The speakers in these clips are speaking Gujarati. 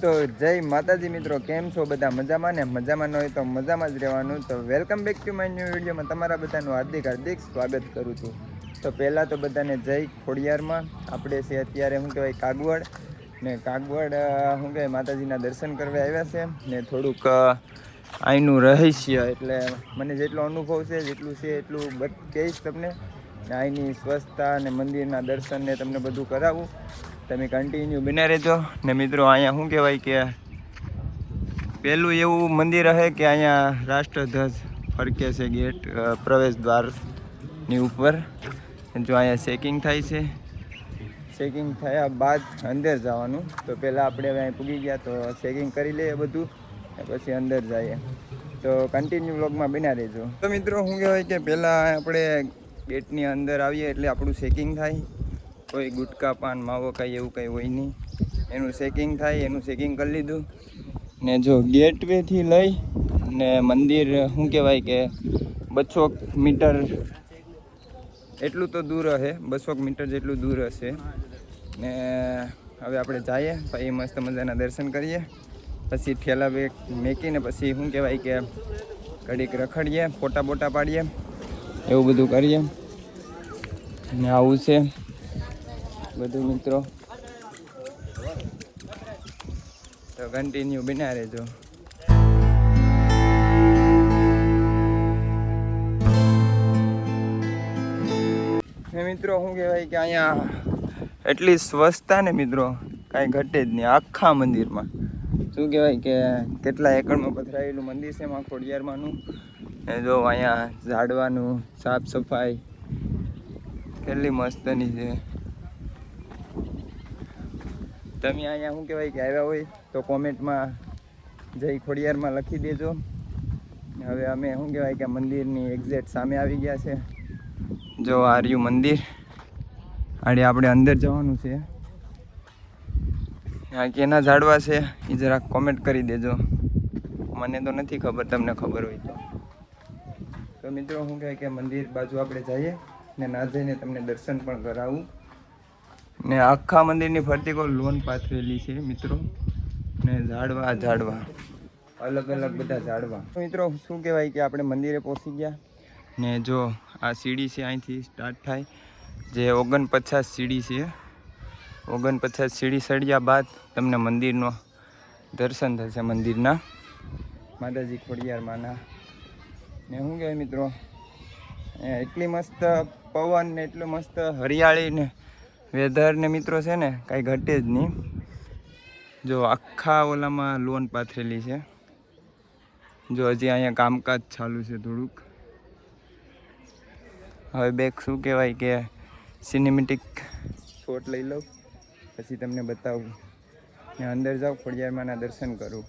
તો જય માતાજી મિત્રો, કેમ છો બધા? મજામાં ને? મજામાં ન હોય તો મજામાં જ રહેવાનું. તો welcome back to my new વિડીયોમાં તમારા બધાનું હાર્દિક સ્વાગત કરું છું. તો પહેલાં તો બધાને જય ખોડિયારમાં. આપણે છે અત્યારે શું કહેવાય કાગવડ ને કાગવડ શું કહેવાય માતાજીના દર્શન કરવા આવ્યા છે ને થોડુંક અહીંનું રહસ્ય એટલે મને જેટલો અનુભવ છે જેટલું છે એટલું કહીશ તમને. ને અહીંની સ્વચ્છતા અને મંદિરના દર્શન ને તમને બધું કરાવું. તમે કન્ટિન્યુ બના રહેજો. ને મિત્રો અહીંયા શું કહેવાય કે પહેલું એવું મંદિર હશે કે અહીંયા રાષ્ટ્રધ્વજ ફરકે છે ગેટ પ્રવેશ દ્વારની ઉપર. જો અહીંયા ચેકિંગ થાય છે. ચેકિંગ થયા બાદ અંદર જવાનું. તો પહેલાં આપણે હવે અહીં પૂગી ગયા તો ચેકિંગ કરી લઈએ બધું ને પછી અંદર જઈએ. તો કન્ટિન્યુ વ્લોગમાં બના રહેજો. તો મિત્રો શું કહેવાય કે પહેલાં આપણે ગેટની અંદર આવીએ એટલે આપણું ચેકિંગ થાય. કોઈ ગુટકા પાન માવો કાંઈ એવું કંઈ હોય નહીં, એનું ચેકિંગ થાય. એનું ચેકિંગ કરી લીધું ને જો ગેટવેથી લઈ ને મંદિર શું કહેવાય કે 200 મીટર એટલું તો દૂર હશે, 200 મીટર જેટલું દૂર હશે. ને હવે આપણે જઈએ પછી મસ્ત મજાના દર્શન કરીએ. પછી ઠેલા બેગ મેકીને પછી શું કહેવાય કે ઘડીક રખડીએ, ફોટા બોટા પાડીએ, એવું બધું કરીએ. ને આવું છે બધું મિત્રો. તો કન્ટિન્યુ બના રહેજો. મિત્રો શું કહેવાય કે અહીંયા એટલી સ્વચ્છતા ને મિત્રો કાંઈ ઘટે જ નહીં આખા મંદિરમાં. શું કહેવાય કે કેટલા એકડમાં પથરાયેલું મંદિર છે માં ખોડિયારમાંનું. ને જો અહીંયા ઝાડવાનું સાફ સફાઈ કેટલી મસ્તની છે. તમે અહીંયા શું કહેવાય કે આવ્યા હોય તો કોમેન્ટમાં જય ખોડિયારમાં લખી દેજો. હવે અમે શું કહેવાય કે મંદિરની એક્ઝેક્ટ સામે આવી ગયા છે. જો આ રહ્યું મંદિર. આડે આપણે અંદર જવાનું છે. આ કેના ઝાડવા છે એ જરાક કોમેન્ટ કરી દેજો. મને તો નથી ખબર, તમને ખબર હોય તો. તો મિત્રો શું કહેવાય કે મંદિર બાજુ આપણે જઈએ ને ના જઈને તમને દર્શન પણ કરાવું. ને આખા મંદિરની ફરતી કોઈ લોન પાથરેલી છે મિત્રો. ને ઝાડવા અલગ અલગ બધા ઝાડવા. મિત્રો શું કહેવાય કે આપણે મંદિરે પહોંચી ગયા ને જો આ સીડી છે, અહીંથી સ્ટાર્ટ થાય જે 49 સીડી છે. 49 સીડી ચડ્યા બાદ તમને મંદિરનો દર્શન થશે, મંદિરના માતાજી ખોડિયારમાંના. ને શું કહેવાય મિત્રો એટલી મસ્ત પવન ને એટલું મસ્ત હરિયાળી ને વેધર ને મિત્રો છે ને કાંઈ ઘટે જ નહીં. જો આખા ઓલામાં લોન પાથરેલી છે. જો હજી અહીંયા કામકાજ ચાલુ છે થોડુંક. હવે બેક શું કહેવાય કે સિનેમેટિક શોટ લઈ લઉં પછી તમને બતાવું ને અંદર જાઉં ખોડિયારમાંના દર્શન કરું.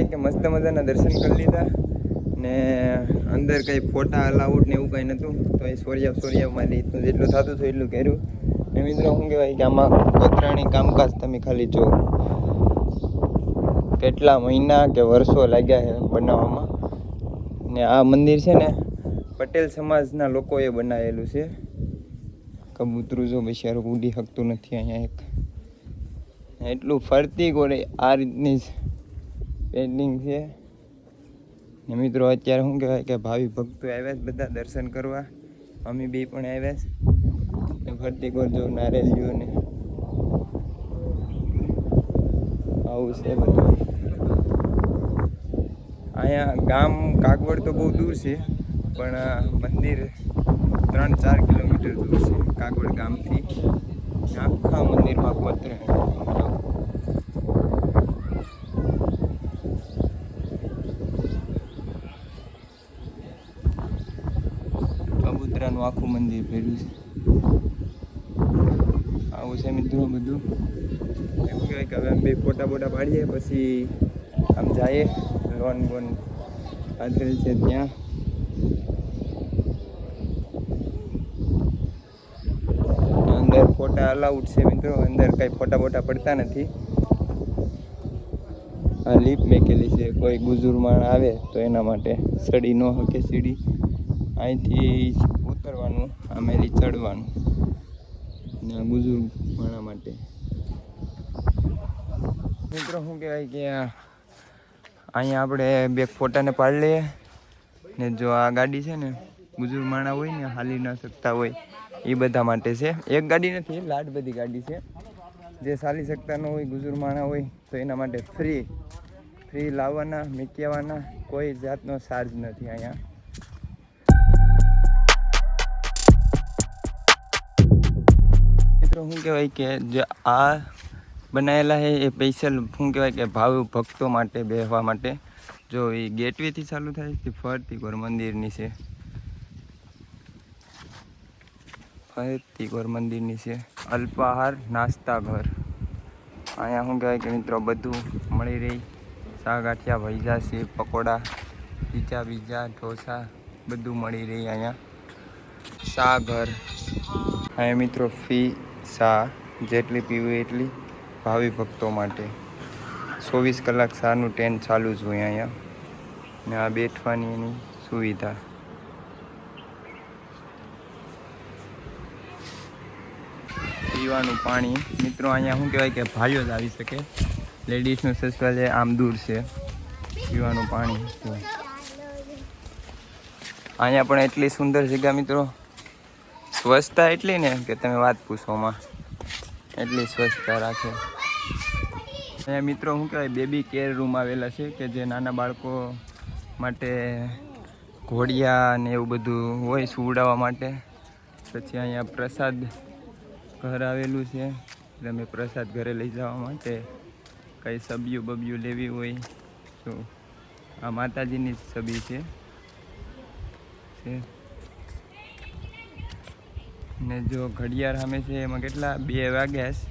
કે મસ્ત મજાના દર્શન કરી લીધા ને અંદર કંઈ ફોટા અલાઉડ ને એવું કંઈ નહોતું. તો એ સોરિયામાં રીતનું જેટલું થતું હતું એટલું કર્યું. ને મિત્રો શું કહેવાય કે આમાં કોતરાણી કામકાજ તમે ખાલી જો કેટલા મહિના કે વર્ષો લાગ્યા છે બનાવવામાં. ને આ મંદિર છે ને પટેલ સમાજના લોકોએ બનાવેલું છે. કબૂતરું જો બિચારું ઉડી શકતું નથી અહીંયા એક. એટલું ફરતી ગોળે આ રીતની જ પેન્ટિંગ છે. ને મિત્રો અત્યારે શું કહેવાય કે ભાવિ ભક્તો આવ્યા છે બધા દર્શન કરવા. અમે બે પણ આવ્યા છે. ફરતી ગોળ જો નારેલીઓ ને આવું છે બધું. અહીંયા ગામ કાગવડ તો બહુ દૂર છે પણ મંદિર 3-4 કિલોમીટર દૂર છે કાગવડ ગામથી. આખા મંદિરમાં કોતરે કબૂતરાનું આખું મંદિર ભર્યું છે. આવું છે મિત્રો બધું. એવું કહેવાય કે હવે બે ફોટા બોટા પાડીએ પછી આમ જઈએ. લોન બોન પાથરેલ છે ત્યાં. અંદર ફોટા અલાઉડ છે મિત્રો. અંદર કાંઈ ફોટા બોટા પડતા નથી. આ લીપ મેકેલી છે, કોઈ બુઝુર્ગ આવે તો એના માટે. સડી ન હકે સીડી, અહીંથી ઉતરવાનું, આમેલી ચડવાનું ને બુઝુર્ગ માણા માટે. મિત્રો શું કહેવાય કે અહીંયા આપણે બે ફોટાને પાડી લઈએ ને જો આ ગાડી છે ને બુઝુર્ગ માણા હોય ને હાલી ન શકતા હોય એ બધા માટે છે. એક ગાડી નથી, લાડ બધી ગાડી છે. જે ચાલી શકતા ન હોય બુઝુર્ગ માણા હોય તો એના માટે ફ્રી લાવવાના, મૂકી આવવાના, કોઈ જાતનો ચાર્જ નથી અહીંયા. મિત્રો શું કહેવાય કે જે આ બનાવેલા છે એ સ્પેશિયલ શું કહેવાય કે ભાવિ ભક્તો માટે બેસવા માટે. જો એ ગેટવેથી ચાલુ થાય કે ફરતી કોર મંદિરની છે, ફરતી કોર મંદિરની છે. અલ્પાહાર નાસ્તા ઘર. અહીંયા શું કહેવાય કે મિત્રો બધું મળી રહી. શાક ગાંઠિયા, ભજીયા, સેવ, પકોડા, બીજા ઢોસા બધું મળી રહી અહીંયા. શા ઘર. અહીંયા મિત્રો ફી શા જેટલી પીવી એટલી ભાવિ ભક્તો માટે. 24 કલાક શાનું ટેન્ટ ચાલુ જ હોય અહીંયા. ને આ બેઠવાની એની સુવિધા. પીવાનું પાણી મિત્રો અહીંયા શું કહેવાય કે ભાઈઓ જ આવી શકે. લેડીઝનું સસવાલ આમ દૂર છે. પીવાનું પાણી અહીંયા પણ એટલી સુંદર જગ્યા મિત્રો. સ્વચ્છતા એટલી ને કે તમે વાત પૂછોમાં, એટલી સ્વચ્છતા રાખે. અહીંયા મિત્રો શું કહેવાય બેબી કેર રૂમ આવેલા છે કે જે નાના બાળકો માટે ઘોડિયા ને એવું બધું હોય સુવડાવવા માટે. પછી અહીંયા પ્રસાદ ઘર આવેલું છે, તમે પ્રસાદ ઘરે લઈ જવા માટે કંઈ સબ્યું લેવી હોય તો આ માતાજીની છબી છે. ને જો ઘડિયાળ સામે છે એમાં કેટલા 2 વાગ્યા છે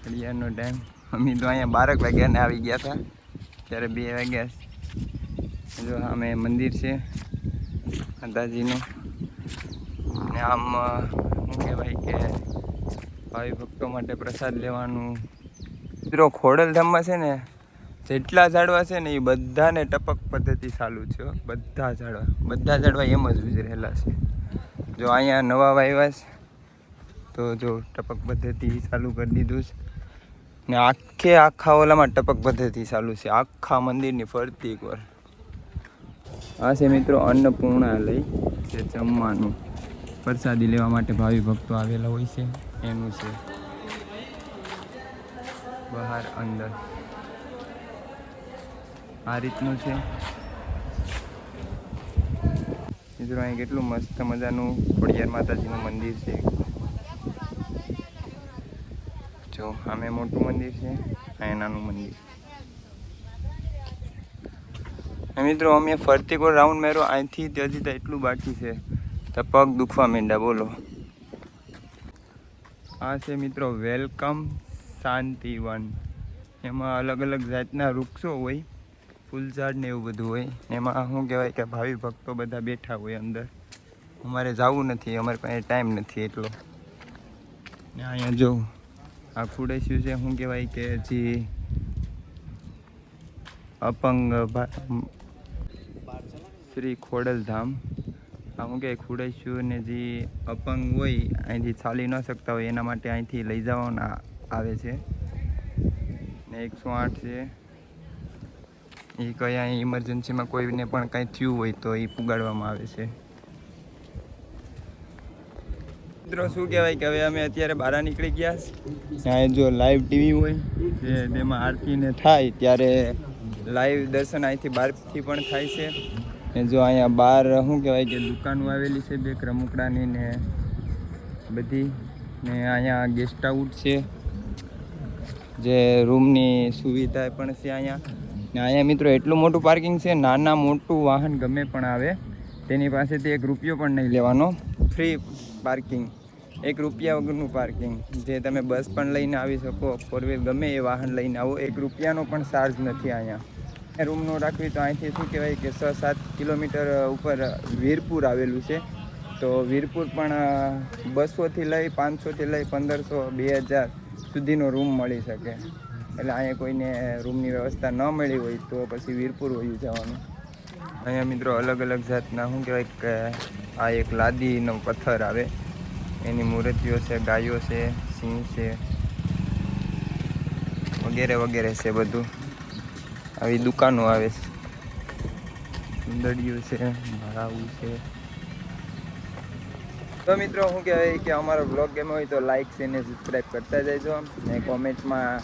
ઘડિયાળનો ટાઈમ. અમે તો અહીંયા 12 વાગ્યાને આવી ગયા હતા, ત્યારે 2 વાગ્યા છે. જો સામે મંદિર છે માતાજીનું. ને આમ શું કહેવાય કે ભાવિ ભક્તો માટે પ્રસાદ લેવાનું. મિત્રો ખોડલધામમાં છે ને જેટલા ઝાડવા છે ને એ બધાને ટપક પદ્ધતિ ચાલુ છે. બધા ઝાડવા એમ જ ઉજરેલા છે. જો અહીંયા નવા વાવ્યા છે તો જો ટપક પદ્ધતિ ચાલુ કરી દીધું છે. ને આખા ઓલામાં ટપક પદ્ધતિ ચાલુ છે, આખા મંદિરની ફરતી એકવાર. આ છે મિત્રો અન્નપૂર્ણાલય છે, જમવાનું પ્રસાદી લેવા માટે ભાવિ ભક્તો આવેલા હોય છે એનું છે. બહાર અંદર આ રીતનું છે મિત્રો. અહીં કેટલું મસ્ત મજાનું ખોડિયાર માતાજીનું મંદિર છે. જો આમે મોટું મંદિર છે, અહીંયા નાનું મંદિર. મિત્રો અમે ફરતી કોઈ રાઉન્ડ માર્યો અહીંથી હજી તો એટલું બાકી છે તો પગ દુખવા માંડ્યા બોલો. આ છે મિત્રો વેલકમ શાંતિવન. એમાં અલગ અલગ જાતના વૃક્ષો હોય, ફૂલઝાડ ને એવું બધું હોય. એમાં શું કહેવાય કે ભાવિ ભક્તો બધા બેઠા હોય અંદર. અમારે જવું નથી, અમારે પાસે ટાઈમ નથી એટલો. ને અહીંયા જો આ ખુડેશ્યું છે શું કહેવાય કે જે અપંગ શ્રી ખોડલધામ. આ શું કહેવાય ખુડેશ્યું ને જે અપંગ હોય અહીંથી ચાલી ન શકતા હોય એના માટે અહીંથી લઈ જવાના આવે છે. ને 108 છે એ કંઈ અહીં ઇમરજન્સીમાં કોઈને પણ કંઈ થયું હોય તો એ પુગાડવામાં આવે છે. મિત્રો શું કહેવાય કે હવે અમે અત્યારે બહાર નીકળી ગયા. ત્યાં જો લાઈવ ટીવી હોય જે તેમાં આરતીને થાય ત્યારે લાઈવ દર્શન અહીંથી બહારથી પણ થાય છે. ને જો અહીંયા બહાર શું કહેવાય કે દુકાનો આવેલી છે બે રમકડાની ને બધી. ને અહીંયા ગેસ્ટ હાઉસ છે, જે રૂમની સુવિધા પણ છે અહીંયા. ને અહીંયા મિત્રો એટલું મોટું પાર્કિંગ છે, નાના મોટું વાહન ગમે પણ આવે તેની પાસેથી 1 રૂપિયો પણ નહીં લેવાનો. ફ્રી પાર્કિંગ, 1 રૂપિયા વગરનું પાર્કિંગ. જે તમે બસ પણ લઈને આવી શકો, 4 વ્હીલ ગમે એ વાહન લઈને આવો, 1 રૂપિયાનો પણ ચાર્જ નથી અહીંયા. રૂમનો રાખવી તો અહીંથી શું કહેવાય કે 6-7 કિલોમીટર ઉપર વીરપુર આવેલું છે. તો વીરપુર પણ 200થી લઈ 500થી લઈ 1500 2000 સુધીનો રૂમ મળી શકે. એટલે અહીંયા કોઈને રૂમની વ્યવસ્થા ન મળી હોય તો પછી વીરપુર વયું જવાનું. અહીંયા મિત્રો અલગ અલગ જાતના શું કહેવાય કે આ એક લાદીનો પથ્થર આવે એની મૂર્તિઓ છે, ગાયો છે, સિંહ છે વગેરે વગેરે છે. બધું આવી દુકાનો આવે છે, સુંદડીઓ છે, માળાવું છે. તો મિત્રો શું કહેવાય કે અમારો બ્લોગ ગમ્યો હોય તો લાઇક છે ને સબસ્ક્રાઈબ કરતા જજો ને કોમેન્ટમાં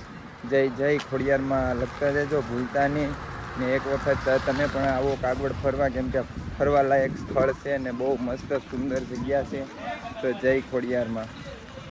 જય જય ખોડિયારમાં લખતા જજો ભૂલતા નહીં. ને એક વખત તમે પણ આવો કાગવડ ફરવા, કેમ કે ફરવા લાયક સ્થળ છે ને બહુ મસ્ત સુંદર જગ્યા છે. તો જય ખોડિયારમાં.